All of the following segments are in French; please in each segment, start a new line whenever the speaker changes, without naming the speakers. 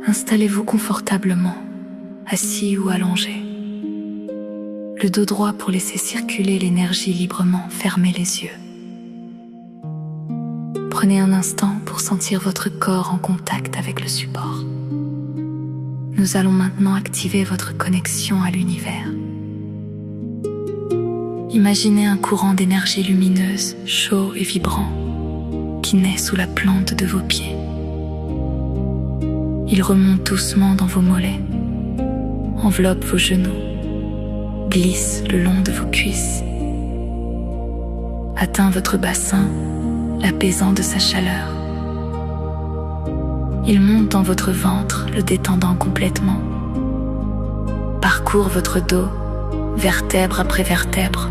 Installez-vous confortablement, assis ou allongé. Le dos droit pour laisser circuler l'énergie librement, fermez les yeux. Prenez un instant pour sentir votre corps en contact avec le support. Nous allons maintenant activer votre connexion à l'univers. Imaginez un courant d'énergie lumineuse, chaud et vibrant, qui naît sous la plante de vos pieds. Il remonte doucement dans vos mollets, enveloppe vos genoux, glisse le long de vos cuisses, atteint votre bassin, l'apaisant de sa chaleur. Il monte dans votre ventre, le détendant complètement, parcourt votre dos, vertèbre après vertèbre,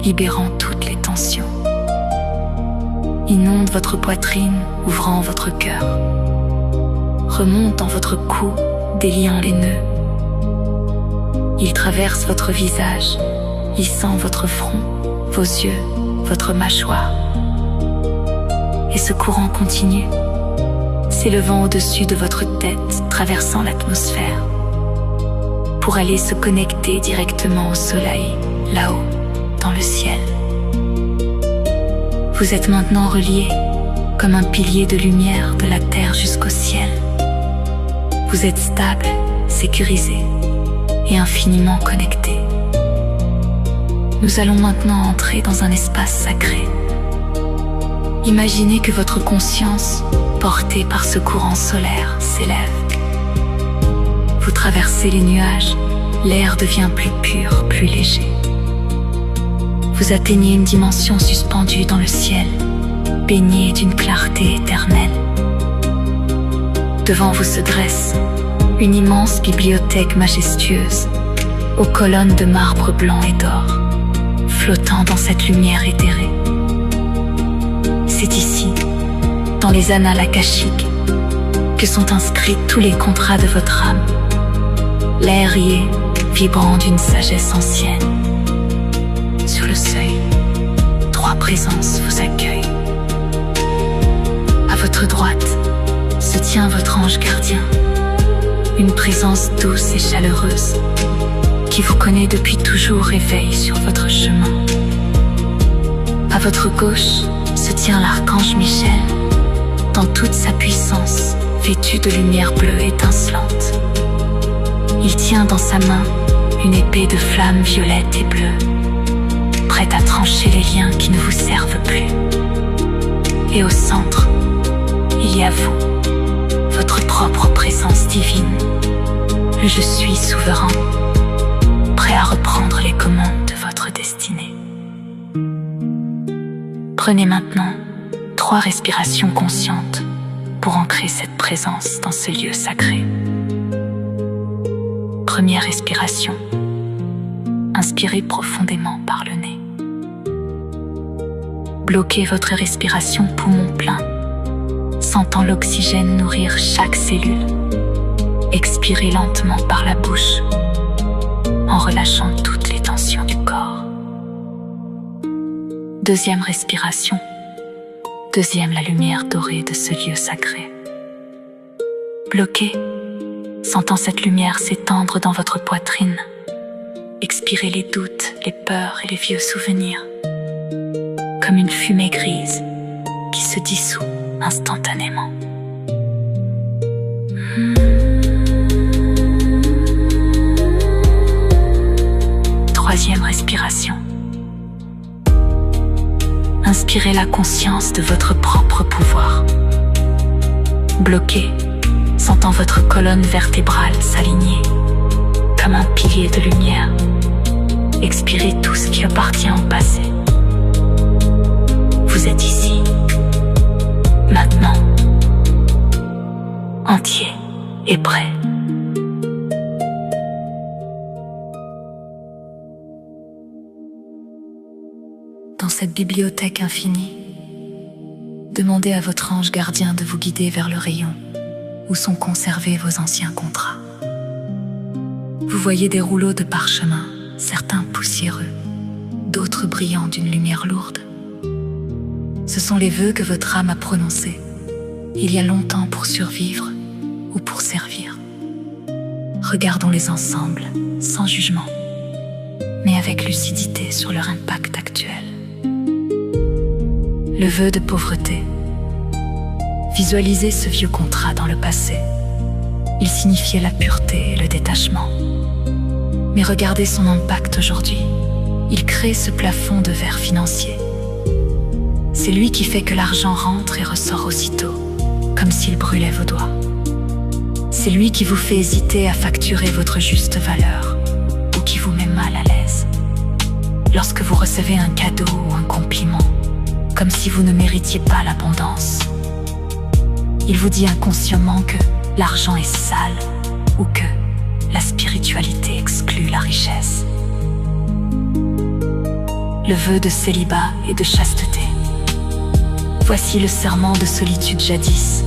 libérant toutes les tensions. Inonde votre poitrine, ouvrant votre cœur. Remonte dans votre cou, déliant les nœuds. Il traverse votre visage, lissant votre front, vos yeux, votre mâchoire. Et ce courant continue, s'élevant au-dessus de votre tête, traversant l'atmosphère, pour aller se connecter directement au soleil, là-haut, dans le ciel. Vous êtes maintenant reliés, comme un pilier de lumière de la terre jusqu'au ciel. Vous êtes stable, sécurisé et infiniment connecté. Nous allons maintenant entrer dans un espace sacré. Imaginez que votre conscience, portée par ce courant solaire, s'élève. Vous traversez les nuages, l'air devient plus pur, plus léger. Vous atteignez une dimension suspendue dans le ciel, baignée d'une clarté éternelle. Devant vous se dresse une immense bibliothèque majestueuse, aux colonnes de marbre blanc et d'or, flottant dans cette lumière éthérée. C'est ici, dans les annales akashiques, que sont inscrits tous les contrats de votre âme. L'air y est vibrant d'une sagesse ancienne. Sur le seuil, 3 présences vous accueillent. À votre droite se tient votre ange gardien, une présence douce et chaleureuse qui vous connaît depuis toujours et veille sur votre chemin. À votre gauche se tient l'archange Michel, dans toute sa puissance, vêtu de lumière bleue étincelante. Il tient dans sa main une épée de flammes violettes et bleues, prête à trancher les liens qui ne vous servent plus. Et au centre, il y a vous, votre propre présence divine, le je suis souverain, prêt à reprendre les commandes de votre destinée. Prenez maintenant 3 respirations conscientes pour ancrer cette présence dans ce lieu sacré. Première respiration. Inspirez profondément par le nez. Bloquez votre respiration poumon plein, sentant l'oxygène nourrir chaque cellule. Expirez lentement par la bouche, en relâchant toutes les tensions du corps. Deuxième respiration. Deuxième la lumière dorée de ce lieu sacré. Bloquez, sentant cette lumière s'étendre dans votre poitrine. Expirez les doutes, les peurs et les vieux souvenirs, comme une fumée grise qui se dissout instantanément. Troisième respiration. Inspirez la conscience de votre propre pouvoir. Bloquez, sentant votre colonne vertébrale s'aligner, comme un pilier de lumière. Expirez tout ce qui appartient au passé. Vous êtes ici, maintenant, entier et prêt. Dans cette bibliothèque infinie, demandez à votre ange gardien de vous guider vers le rayon où sont conservés vos anciens contrats. Vous voyez des rouleaux de parchemin, certains poussiéreux, d'autres brillant d'une lumière lourde. Ce sont les vœux que votre âme a prononcés, il y a longtemps pour survivre ou pour servir. Regardons-les ensemble, sans jugement, mais avec lucidité sur leur impact actuel. Le vœu de pauvreté. Visualisez ce vieux contrat dans le passé. Il signifiait la pureté et le détachement. Mais regardez son impact aujourd'hui. Il crée ce plafond de verre financier. C'est lui qui fait que l'argent rentre et ressort aussitôt, comme s'il brûlait vos doigts. C'est lui qui vous fait hésiter à facturer votre juste valeur, ou qui vous met mal à l'aise. Lorsque vous recevez un cadeau ou un compliment, comme si vous ne méritiez pas l'abondance. Il vous dit inconsciemment que l'argent est sale, ou que la spiritualité exclut la richesse. Le vœu de célibat et de chasteté. Voici le serment de solitude jadis.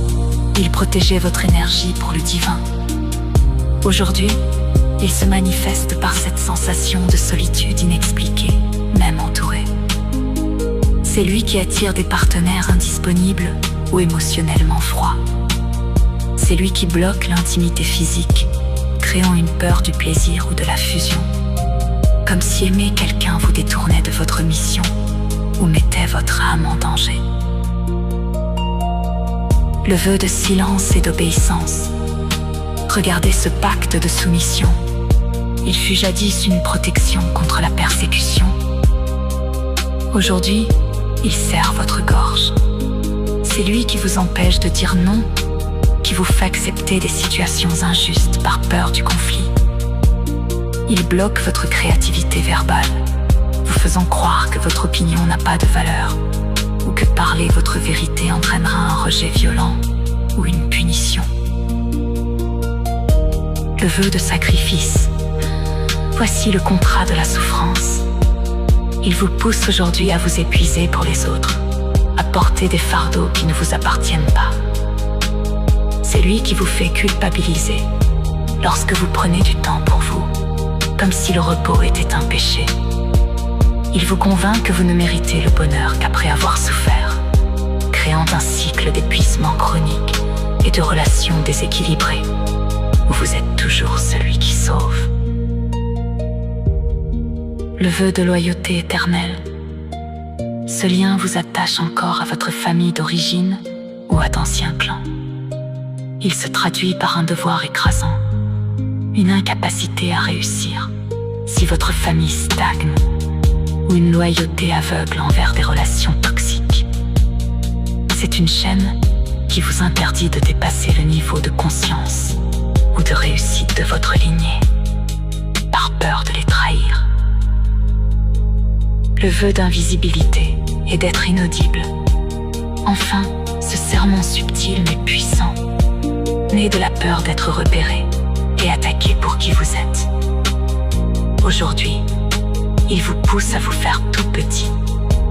Il protégeait votre énergie pour le divin. Aujourd'hui, il se manifeste par cette sensation de solitude inexpliquée, même entouré. C'est lui qui attire des partenaires indisponibles ou émotionnellement froids. C'est lui qui bloque l'intimité physique, créant une peur du plaisir ou de la fusion. Comme si aimer quelqu'un vous détournait de votre mission ou mettait votre âme en danger. Le vœu de silence et d'obéissance. Regardez ce pacte de soumission. Il fut jadis une protection contre la persécution. Aujourd'hui, il serre votre gorge. C'est lui qui vous empêche de dire non, qui vous fait accepter des situations injustes par peur du conflit. Il bloque votre créativité verbale, vous faisant croire que votre opinion n'a pas de valeur, ou que parler votre vérité entraînera un rejet violent ou une punition. Le vœu de sacrifice. Voici le contrat de la souffrance. Il vous pousse aujourd'hui à vous épuiser pour les autres, à porter des fardeaux qui ne vous appartiennent pas. C'est lui qui vous fait culpabiliser lorsque vous prenez du temps pour vous, comme si le repos était un péché. Il vous convainc que vous ne méritez le bonheur qu'après avoir souffert, créant un cycle d'épuisement chronique et de relations déséquilibrées, où vous êtes toujours celui qui sauve. Le vœu de loyauté éternelle. Ce lien vous attache encore à votre famille d'origine ou à d'anciens clans. Il se traduit par un devoir écrasant, une incapacité à réussir si votre famille stagne, ou une loyauté aveugle envers des relations toxiques. C'est une chaîne qui vous interdit de dépasser le niveau de conscience ou de réussite de votre lignée, par peur de les trahir. Le vœu d'invisibilité et d'être inaudible. Enfin, ce serment subtil mais puissant, né de la peur d'être repéré et attaqué pour qui vous êtes. Aujourd'hui, il vous pousse à vous faire tout petit,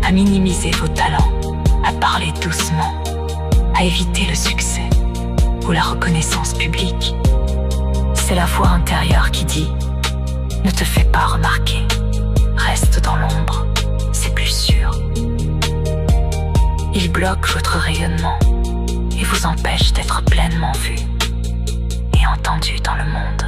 à minimiser vos talents, à parler doucement, à éviter le succès ou la reconnaissance publique. C'est la voix intérieure qui dit « Ne te fais pas remarquer, reste dans l'ombre, c'est plus sûr ». Il bloque votre rayonnement et vous empêche d'être pleinement vu et entendu dans le monde.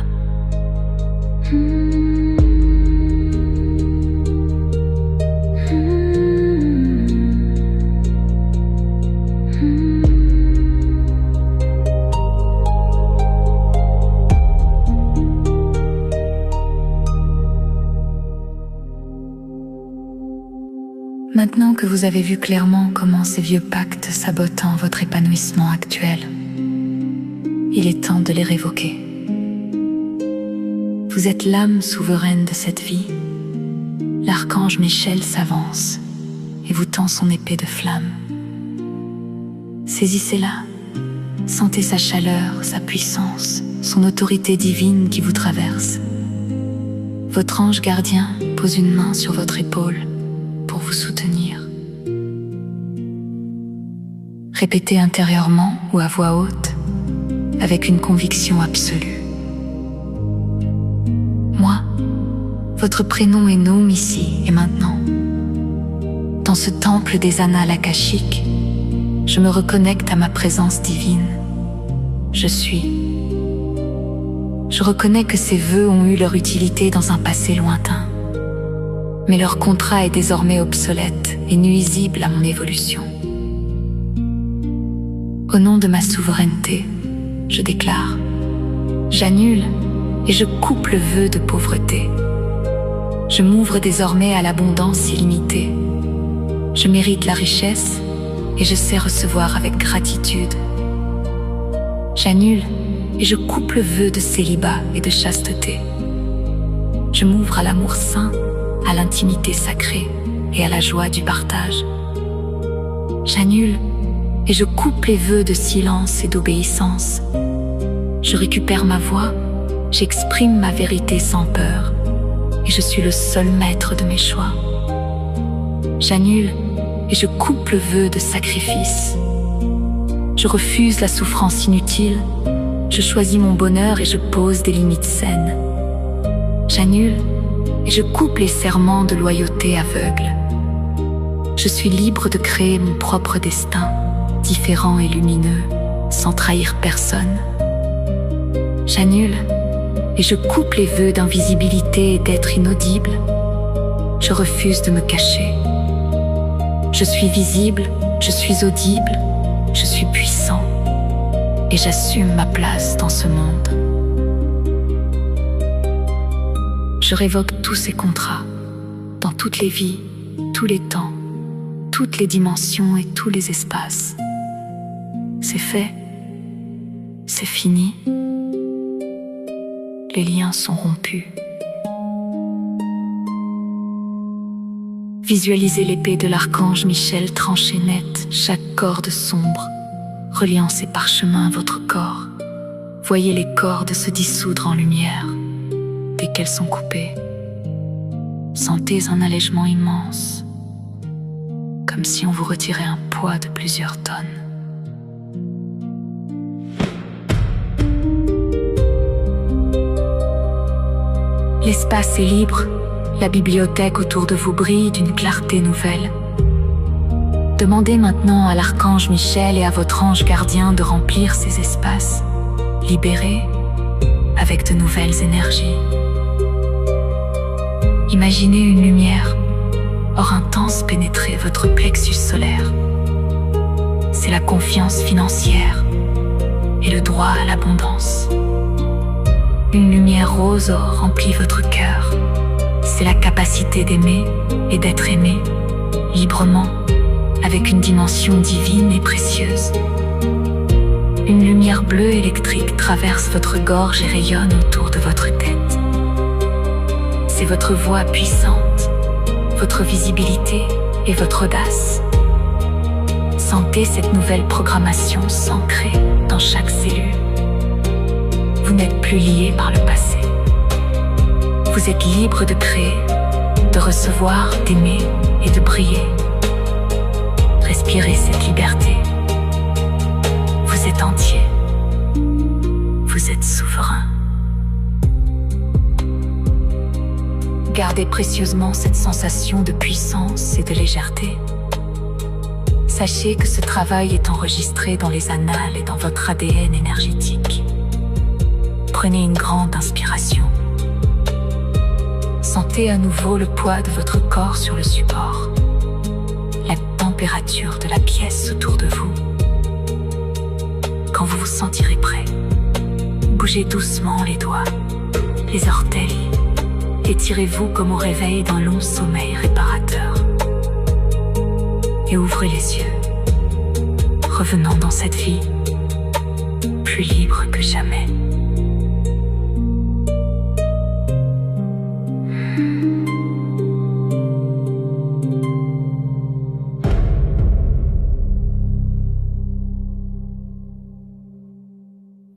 Maintenant que vous avez vu clairement comment ces vieux pactes sabotent votre épanouissement actuel, il est temps de les révoquer. Vous êtes l'âme souveraine de cette vie. L'archange Michel s'avance et vous tend son épée de flamme. Saisissez-la, sentez sa chaleur, sa puissance, son autorité divine qui vous traverse. Votre ange gardien pose une main sur votre épaule pour vous soutenir. Répétez intérieurement ou à voix haute, avec une conviction absolue. Moi, votre prénom est Noam ici et maintenant. Dans ce temple des annales akashiques, je me reconnecte à ma présence divine. Je suis Je reconnais que ces vœux ont eu leur utilité dans un passé lointain. Mais leur contrat est désormais obsolète et nuisible à mon évolution. Au nom de ma souveraineté, je déclare, j'annule et je coupe le vœu de pauvreté. Je m'ouvre désormais à l'abondance illimitée. Je mérite la richesse et je sais recevoir avec gratitude. J'annule et je coupe le vœu de célibat et de chasteté. Je m'ouvre à l'amour saint, à l'intimité sacrée et à la joie du partage. J'annule et je coupe les vœux de silence et d'obéissance. Je récupère ma voix, j'exprime ma vérité sans peur et je suis le seul maître de mes choix. J'annule et je coupe le vœu de sacrifice. Je refuse la souffrance inutile, je choisis mon bonheur et je pose des limites saines. J'annule et je coupe les serments de loyauté aveugle. Je suis libre de créer mon propre destin, différent et lumineux, sans trahir personne. J'annule et je coupe les vœux d'invisibilité et d'être inaudible. Je refuse de me cacher. Je suis visible, je suis audible, je suis puissant et j'assume ma place dans ce monde. Je révoque tous ces contrats, dans toutes les vies, tous les temps, toutes les dimensions et tous les espaces. C'est fait, c'est fini, les liens sont rompus. Visualisez l'épée de l'archange Michel trancher net chaque corde sombre, reliant ses parchemins à votre corps. Voyez les cordes se dissoudre en lumière dès qu'elles sont coupées. Sentez un allègement immense, comme si on vous retirait un poids de plusieurs tonnes. L'espace est libre, la bibliothèque autour de vous brille d'une clarté nouvelle. Demandez maintenant à l'archange Michel et à votre ange gardien de remplir ces espaces, libérés, avec de nouvelles énergies. Imaginez une lumière, or intense, pénétrer votre plexus solaire. C'est la confiance financière et le droit à l'abondance. Une lumière rose or remplit votre cœur. C'est la capacité d'aimer et d'être aimé, librement, avec une dimension divine et précieuse. Une lumière bleue électrique traverse votre gorge et rayonne autour de votre tête. C'est votre voix puissante, votre visibilité et votre audace. Sentez cette nouvelle programmation s'ancrer dans chaque cellule. Vous n'êtes plus lié par le passé. Vous êtes libre de créer, de recevoir, d'aimer et de briller. Respirez cette liberté. Vous êtes entier. Vous êtes souverain. Gardez précieusement cette sensation de puissance et de légèreté. Sachez que ce travail est enregistré dans les annales et dans votre ADN énergétique. Prenez une grande inspiration. Sentez à nouveau le poids de votre corps sur le support, la température de la pièce autour de vous. Quand vous vous sentirez prêt, bougez doucement les doigts, les orteils. Étirez-vous comme au réveil d'un long sommeil réparateur. Et ouvrez les yeux, revenant dans cette vie, plus libre que jamais.